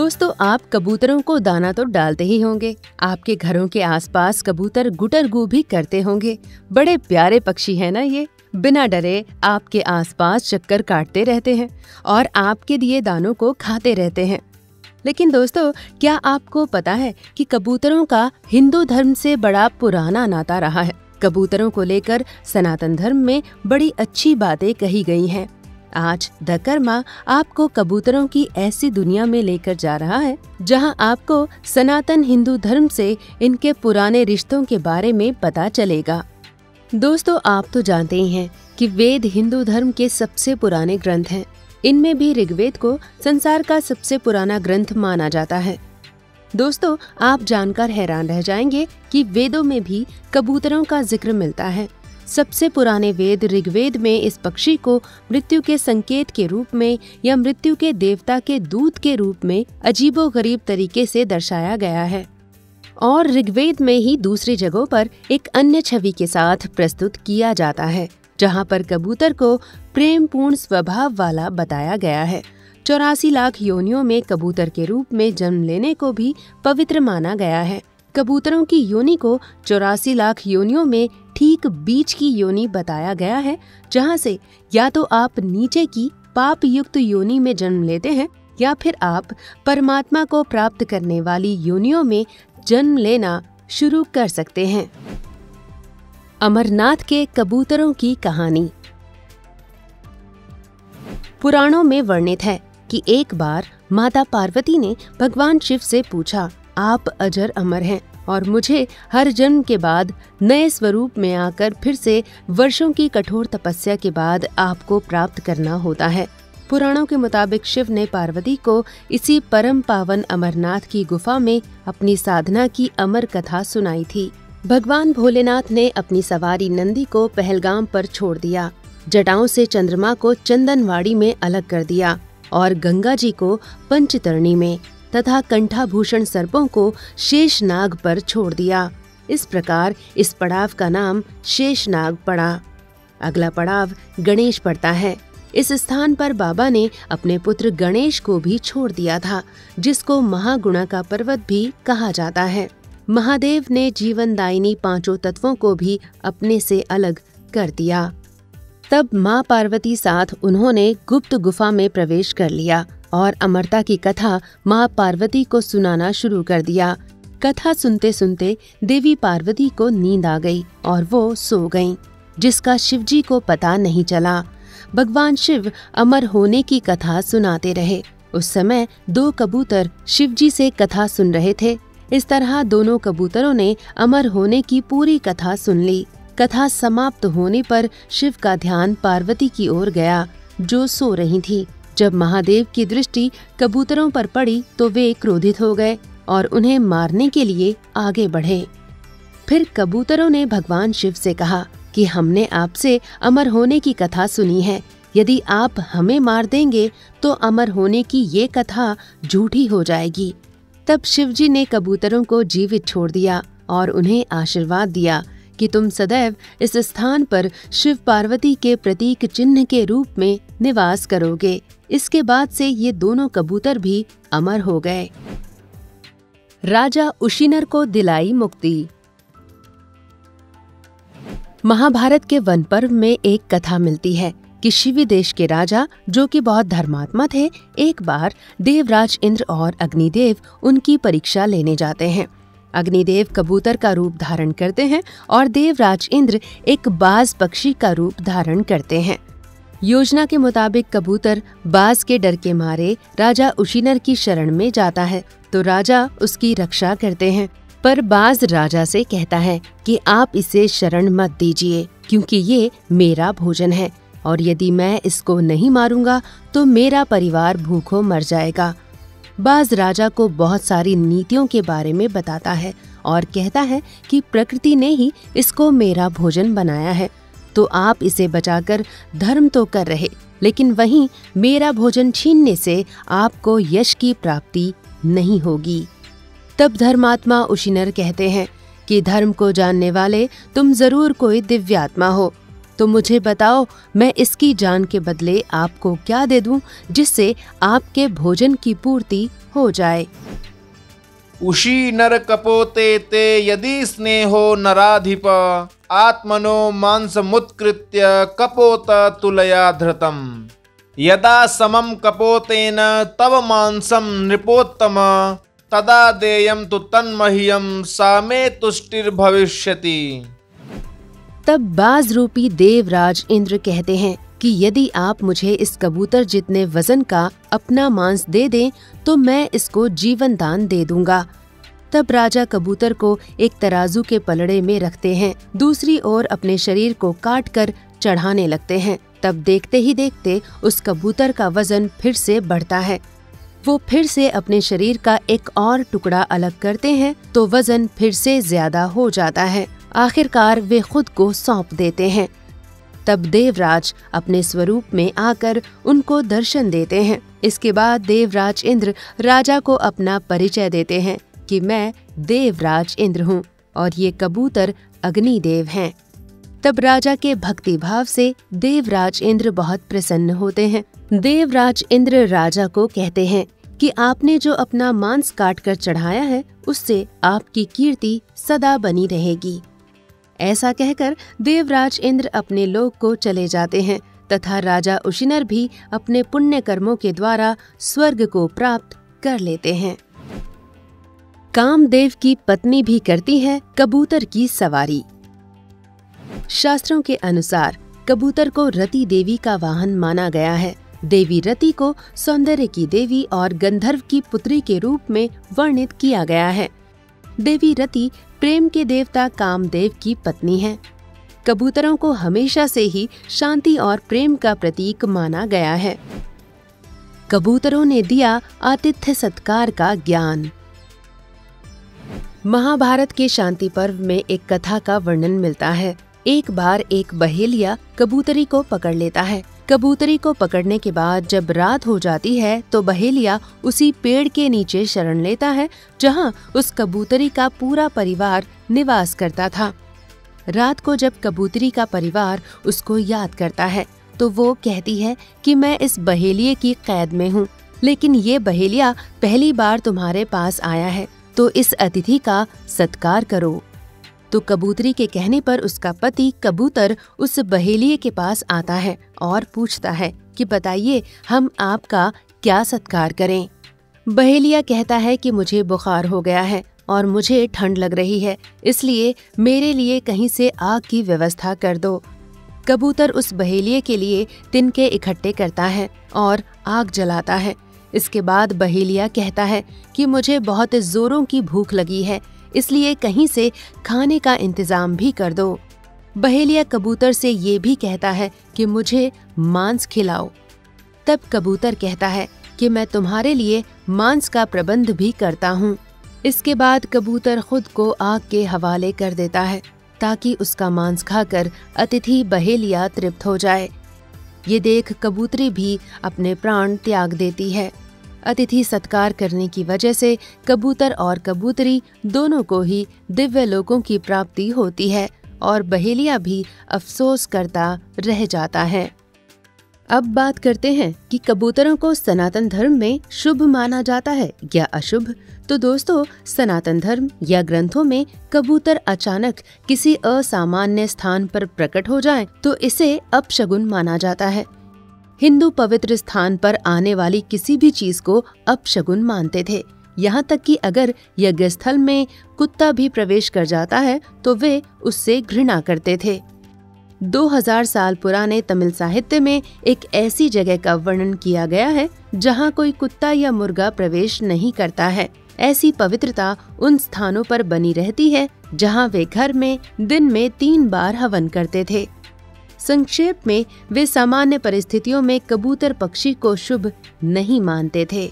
दोस्तों, आप कबूतरों को दाना तो डालते ही होंगे। आपके घरों के आसपास कबूतर गुटरगू भी करते होंगे। बड़े प्यारे पक्षी हैं ना ये। बिना डरे आपके आसपास चक्कर काटते रहते हैं और आपके दिए दानों को खाते रहते हैं। लेकिन दोस्तों, क्या आपको पता है कि कबूतरों का हिंदू धर्म से बड़ा पुराना नाता रहा है। कबूतरों को लेकर सनातन धर्म में बड़ी अच्छी बातें कही गई हैं। आज द कर्मा आपको कबूतरों की ऐसी दुनिया में लेकर जा रहा है जहां आपको सनातन हिंदू धर्म से इनके पुराने रिश्तों के बारे में पता चलेगा। दोस्तों, आप तो जानते ही हैं कि वेद हिंदू धर्म के सबसे पुराने ग्रंथ हैं। इनमें भी ऋग्वेद को संसार का सबसे पुराना ग्रंथ माना जाता है। दोस्तों, आप जानकर हैरान रह जाएंगे कि वेदों में भी कबूतरों का जिक्र मिलता है। सबसे पुराने वेद ऋग्वेद में इस पक्षी को मृत्यु के संकेत के रूप में या मृत्यु के देवता के दूत के रूप में अजीबोगरीब तरीके से दर्शाया गया है। और ऋग्वेद में ही दूसरी जगहों पर एक अन्य छवि के साथ प्रस्तुत किया जाता है, जहां पर कबूतर को प्रेम पूर्ण स्वभाव वाला बताया गया है। 84 लाख योनियों में कबूतर के रूप में जन्म लेने को भी पवित्र माना गया है। कबूतरों की योनि को 84 लाख योनियों में ठीक बीच की योनि बताया गया है, जहां से या तो आप नीचे की पाप युक्त योनि में जन्म लेते हैं या फिर आप परमात्मा को प्राप्त करने वाली योनियों में जन्म लेना शुरू कर सकते हैं। अमरनाथ के कबूतरों की कहानी। पुराणों में वर्णित है कि एक बार माता पार्वती ने भगवान शिव से पूछा, आप अजर अमर हैं और मुझे हर जन्म के बाद नए स्वरूप में आकर फिर से वर्षों की कठोर तपस्या के बाद आपको प्राप्त करना होता है। पुराणों के मुताबिक शिव ने पार्वती को इसी परम पावन अमरनाथ की गुफा में अपनी साधना की अमर कथा सुनाई थी। भगवान भोलेनाथ ने अपनी सवारी नंदी को पहलगाम पर छोड़ दिया, जटाओं से चंद्रमा को चंदनवाड़ी में अलग कर दिया और गंगा जी को पंचतरणी में तथा कंठाभूषण सर्पों को शेषनाग पर छोड़ दिया। इस प्रकार इस पड़ाव का नाम शेषनाग पड़ा। अगला पड़ाव गणेश पड़ता है। इस स्थान पर बाबा ने अपने पुत्र गणेश को भी छोड़ दिया था, जिसको महागुणा का पर्वत भी कहा जाता है। महादेव ने जीवनदायिनी पांचों तत्वों को भी अपने से अलग कर दिया। तब माँ पार्वती साथ उन्होंने गुप्त गुफा में प्रवेश कर लिया और अमरता की कथा माँ पार्वती को सुनाना शुरू कर दिया। कथा सुनते सुनते देवी पार्वती को नींद आ गई और वो सो गईं, जिसका शिवजी को पता नहीं चला। भगवान शिव अमर होने की कथा सुनाते रहे। उस समय 2 कबूतर शिवजी से कथा सुन रहे थे। इस तरह दोनों कबूतरों ने अमर होने की पूरी कथा सुन ली। कथा समाप्त होने पर शिव का ध्यान पार्वती की ओर गया, जो सो रही थी। जब महादेव की दृष्टि कबूतरों पर पड़ी तो वे क्रोधित हो गए और उन्हें मारने के लिए आगे बढ़े। फिर कबूतरों ने भगवान शिव से कहा कि हमने आपसे अमर होने की कथा सुनी है। यदि आप हमें मार देंगे तो अमर होने की ये कथा झूठी हो जाएगी। तब शिवजी ने कबूतरों को जीवित छोड़ दिया और उन्हें आशीर्वाद दिया कि तुम सदैव इस स्थान पर शिव पार्वती के प्रतीक चिन्ह के रूप में निवास करोगे। इसके बाद से ये दोनों कबूतर भी अमर हो गए। राजा उशिनर को दिलाई मुक्ति। महाभारत के वन पर्व में एक कथा मिलती है कि शिवी देश के राजा, जो कि बहुत धर्मात्मा थे, एक बार देवराज इंद्र और अग्निदेव उनकी परीक्षा लेने जाते हैं। अग्निदेव कबूतर का रूप धारण करते हैं और देवराज इंद्र एक बाज पक्षी का रूप धारण करते हैं। योजना के मुताबिक कबूतर बाज के डर के मारे राजा उशिनर की शरण में जाता है, तो राजा उसकी रक्षा करते हैं। पर बाज राजा से कहता है कि आप इसे शरण मत दीजिए, क्योंकि ये मेरा भोजन है और यदि मैं इसको नहीं मारूंगा तो मेरा परिवार भूखों मर जाएगा। बाज राजा को बहुत सारी नीतियों के बारे में बताता है और कहता है कि प्रकृति ने ही इसको मेरा भोजन बनाया है, तो आप इसे बचाकर धर्म तो कर रहे, लेकिन वहीं मेरा भोजन छीनने से आपको यश की प्राप्ति नहीं होगी। तब धर्मात्मा उशिनर कहते हैं कि धर्म को जानने वाले तुम जरूर कोई दिव्यात्मा हो। तो मुझे बताओ, मैं इसकी जान के बदले आपको क्या दे दूं जिससे आपके भोजन की पूर्ति हो जाए। उषी नर कपोते ते यदि स्नेहो नराधिप आत्मनो मांसमुत्कृत्य कपोत तुलया धृतम यदा समम कपोतेन तव मांसम नृपोत्तम तदा देयम तु तन्मह्यम सा मे तुष्टिर्भविष्यति। तब बाज रूपी देवराज इंद्र कहते हैं कि यदि आप मुझे इस कबूतर जितने वजन का अपना मांस दे दें तो मैं इसको जीवन दान दे दूंगा। तब राजा कबूतर को एक तराजू के पलड़े में रखते हैं, दूसरी ओर अपने शरीर को काट कर चढ़ाने लगते हैं। तब देखते ही देखते उस कबूतर का वजन फिर से बढ़ता है। वो फिर से अपने शरीर का एक और टुकड़ा अलग करते हैं तो वजन फिर से ज्यादा हो जाता है। आखिरकार वे खुद को सौंप देते हैं। तब देवराज अपने स्वरूप में आकर उनको दर्शन देते हैं। इसके बाद देवराज इंद्र राजा को अपना परिचय देते हैं कि मैं देवराज इंद्र हूँ और ये कबूतर अग्निदेव हैं। तब राजा के भक्ति भाव से देवराज इंद्र बहुत प्रसन्न होते हैं। देवराज इंद्र राजा को कहते हैं कि आपने जो अपना मांस काट कर चढ़ाया है उससे आपकी कीर्ति सदा बनी रहेगी। ऐसा कहकर देवराज इंद्र अपने लोक को चले जाते हैं तथा राजा उशिनर भी अपने पुण्य कर्मों के द्वारा स्वर्ग को प्राप्त कर लेते हैं। कामदेव की पत्नी भी करती है कबूतर की सवारी। शास्त्रों के अनुसार कबूतर को रति देवी का वाहन माना गया है। देवी रति को सौंदर्य की देवी और गंधर्व की पुत्री के रूप में वर्णित किया गया है। देवी रति प्रेम के देवता कामदेव की पत्नी है। कबूतरों को हमेशा से ही शांति और प्रेम का प्रतीक माना गया है। कबूतरों ने दिया आतिथ्य सत्कार का ज्ञान। महाभारत के शांति पर्व में एक कथा का वर्णन मिलता है। एक बार एक बहेलिया कबूतरी को पकड़ लेता है। कबूतरी को पकड़ने के बाद जब रात हो जाती है तो बहेलिया उसी पेड़ के नीचे शरण लेता है जहां उस कबूतरी का पूरा परिवार निवास करता था। रात को जब कबूतरी का परिवार उसको याद करता है तो वो कहती है कि मैं इस बहेलिये की कैद में हूँ, लेकिन ये बहेलिया पहली बार तुम्हारे पास आया है तो इस अतिथि का सत्कार करो। तो कबूतरी के कहने पर उसका पति कबूतर उस बहेलिये के पास आता है और पूछता है कि बताइए हम आपका क्या सत्कार करें। बहेलिया कहता है कि मुझे बुखार हो गया है और मुझे ठंड लग रही है, इसलिए मेरे लिए कहीं से आग की व्यवस्था कर दो। कबूतर उस बहेलिये के लिए तिनके इकट्ठे करता है और आग जलाता है। इसके बाद बहेलिया कहता है कि मुझे बहुत जोरों की भूख लगी है, इसलिए कहीं से खाने का इंतजाम भी कर दो। बहेलिया कबूतर से ये भी कहता है कि मुझे मांस खिलाओ। तब कबूतर कहता है कि मैं तुम्हारे लिए मांस का प्रबंध भी करता हूँ। इसके बाद कबूतर खुद को आग के हवाले कर देता है ताकि उसका मांस खाकर अतिथि बहेलिया तृप्त हो जाए। ये देख कबूतरी भी अपने प्राण त्याग देती है। अतिथि सत्कार करने की वजह से कबूतर और कबूतरी दोनों को ही दिव्य लोकों की प्राप्ति होती है और बहेलिया भी अफसोस करता रह जाता है। अब बात करते हैं कि कबूतरों को सनातन धर्म में शुभ माना जाता है या अशुभ। तो दोस्तों, सनातन धर्म या ग्रंथों में कबूतर अचानक किसी असामान्य स्थान पर प्रकट हो जाए तो इसे अपशगुन माना जाता है। हिंदू पवित्र स्थान पर आने वाली किसी भी चीज को अपशगुन मानते थे। यहाँ तक कि अगर यज्ञ स्थल में कुत्ता भी प्रवेश कर जाता है तो वे उससे घृणा करते थे। 2000 साल पुराने तमिल साहित्य में एक ऐसी जगह का वर्णन किया गया है जहाँ कोई कुत्ता या मुर्गा प्रवेश नहीं करता है। ऐसी पवित्रता उन स्थानों पर बनी रहती है जहाँ वे घर में दिन में 3 बार हवन करते थे। संक्षेप में वे सामान्य परिस्थितियों में कबूतर पक्षी को शुभ नहीं मानते थे।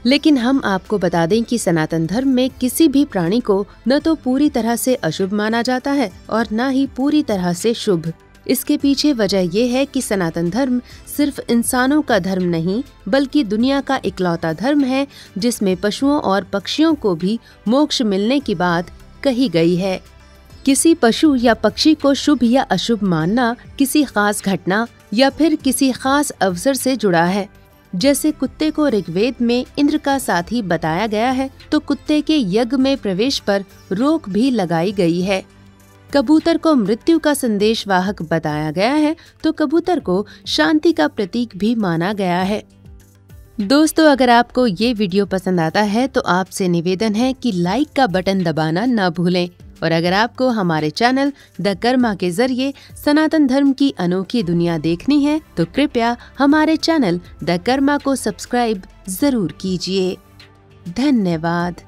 लेकिन हम आपको बता दें कि सनातन धर्म में किसी भी प्राणी को न तो पूरी तरह से अशुभ माना जाता है और न ही पूरी तरह से शुभ। इसके पीछे वजह यह है कि सनातन धर्म सिर्फ इंसानों का धर्म नहीं बल्कि दुनिया का इकलौता धर्म है जिसमें पशुओं और पक्षियों को भी मोक्ष मिलने की बात कही गई है। किसी पशु या पक्षी को शुभ या अशुभ मानना किसी खास घटना या फिर किसी खास अवसर से जुड़ा है। जैसे कुत्ते को ऋग्वेद में इंद्र का साथी बताया गया है, तो कुत्ते के यज्ञ में प्रवेश पर रोक भी लगाई गई है। कबूतर को मृत्यु का संदेश वाहक बताया गया है, तो कबूतर को शांति का प्रतीक भी माना गया है। दोस्तों, अगर आपको ये वीडियो पसंद आता है तो आपसे निवेदन है कि लाइक का बटन दबाना न भूलें, और अगर आपको हमारे चैनल द कर्मा के जरिए सनातन धर्म की अनोखी दुनिया देखनी है तो कृपया हमारे चैनल द कर्मा को सब्सक्राइब जरूर कीजिए। धन्यवाद।